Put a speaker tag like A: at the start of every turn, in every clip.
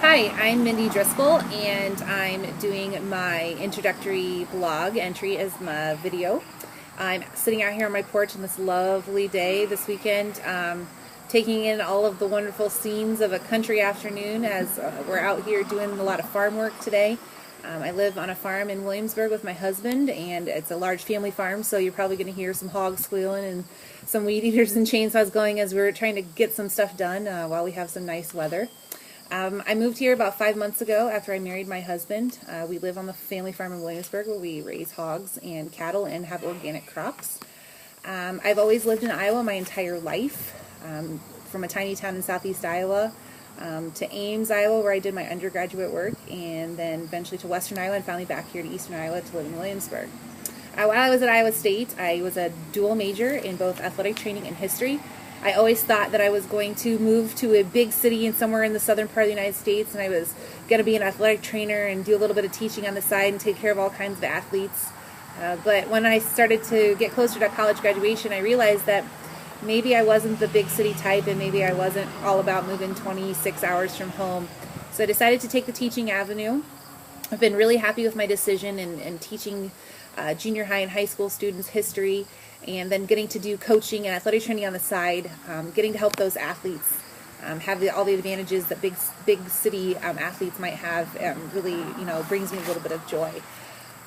A: Hi, I'm Mindy Driscoll, and I'm doing my introductory blog entry as my video. I'm sitting out here on my porch on this lovely day this weekend, taking in all of the wonderful scenes of a country afternoon as we're out here doing a lot of farm work today. I live on a farm in Williamsburg with my husband, and it's a large family farm, so you're probably going to hear some hogs squealing and some weed eaters and chainsaws going as we're trying to get some stuff done while we have some nice weather. I moved here about 5 months ago after I married my husband. We live on the family farm in Williamsburg where we raise hogs and cattle and have organic crops. I've always lived in Iowa my entire life, from a tiny town in southeast Iowa to Ames, Iowa, where I did my undergraduate work, and then eventually to western Iowa and finally back here to eastern Iowa to live in Williamsburg. While I was at Iowa State, I was a dual major in both athletic training and history. I always thought that I was going to move to a big city and somewhere in the southern part of the United States, and I was going to be an athletic trainer and do a little bit of teaching on the side and take care of all kinds of athletes. But when I started to get closer to college graduation, I realized that maybe I wasn't the big city type, and maybe I wasn't all about moving 26 hours from home. So I decided to take the teaching avenue. I've been really happy with my decision in teaching junior high and high school students history, and then getting to do coaching and athletic training on the side, getting to help those athletes have all the advantages that big city athletes might have. Really, brings me a little bit of joy.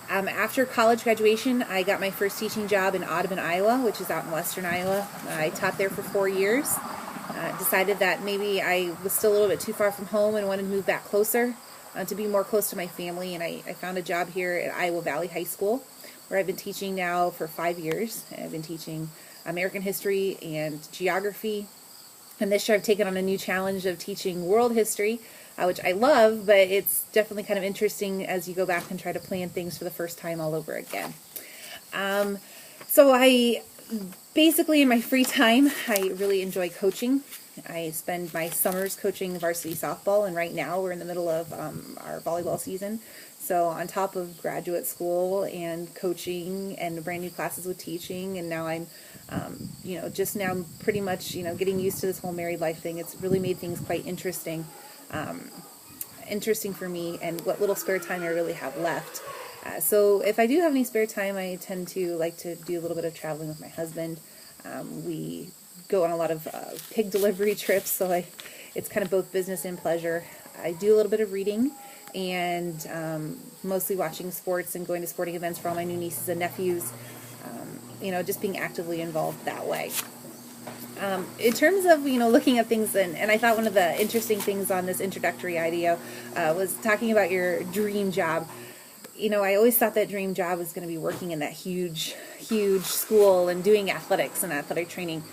A: After college graduation, I got my first teaching job in Audubon, Iowa, which is out in western Iowa. I taught there for 4 years. Decided that maybe I was still a little bit too far from home and wanted to move back closer to be more close to my family, and I found a job here at Iowa Valley High School, where I've been teaching now for 5 years. I've been teaching American history and geography, and this year I've taken on a new challenge of teaching world history, which I love, but it's definitely kind of interesting as you go back and try to plan things for the first time all over again. So I basically, in my free time, I really enjoy coaching. I spend my summers coaching varsity softball, and right now we're in the middle of our volleyball season. So on top of graduate school and coaching and brand new classes with teaching, and now I'm, just now pretty much, getting used to this whole married life thing. It's really made things quite interesting for me and what little spare time I really have left. So if I do have any spare time, I tend to like to do a little bit of traveling with my husband. We go on a lot of pig delivery trips, so it's kind of both business and pleasure. I do a little bit of reading, and mostly watching sports and going to sporting events for all my new nieces and nephews, just being actively involved that way. In terms of, looking at things, and I thought one of the interesting things on this introductory idea was talking about your dream job. I always thought that dream job was going to be working in that huge school and doing athletics and athletic training.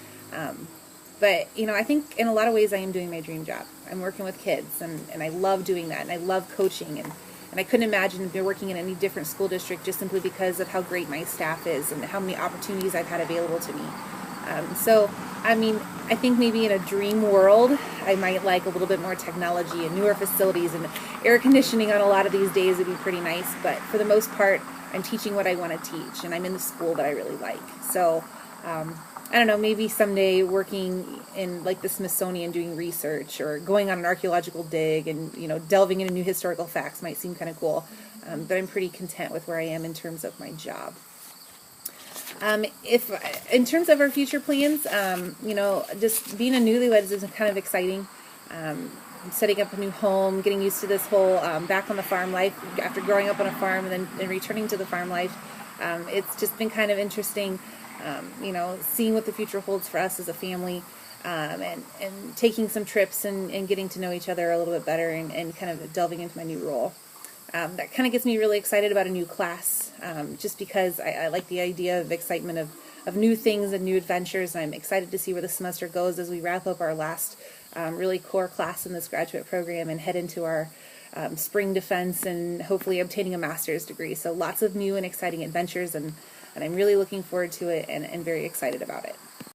A: But, I think in a lot of ways I am doing my dream job. I'm working with kids, and I love doing that, and I love coaching, and I couldn't imagine working in any different school district just simply because of how great my staff is and how many opportunities I've had available to me. I think maybe in a dream world, I might like a little bit more technology and newer facilities, and air conditioning on a lot of these days would be pretty nice, but for the most part, I'm teaching what I want to teach, and I'm in the school that I really like. So, I don't know, maybe someday working in like the Smithsonian doing research, or going on an archaeological dig and, delving into new historical facts might seem kind of cool. But I'm pretty content with where I am in terms of my job. If in terms of our future plans, just being a newlywed is kind of exciting. Setting up a new home, getting used to this whole back on the farm life after growing up on a farm and then returning to the farm life. It's just been kind of interesting, seeing what the future holds for us as a family, and taking some trips and getting to know each other a little bit better, and kind of delving into my new role. That kind of gets me really excited about a new class, just because I like the idea of excitement of new things and new adventures. And I'm excited to see where the semester goes as we wrap up our last really core class in this graduate program and head into our spring defense and hopefully obtaining a master's degree. So lots of new and exciting adventures, and I'm really looking forward to it and very excited about it.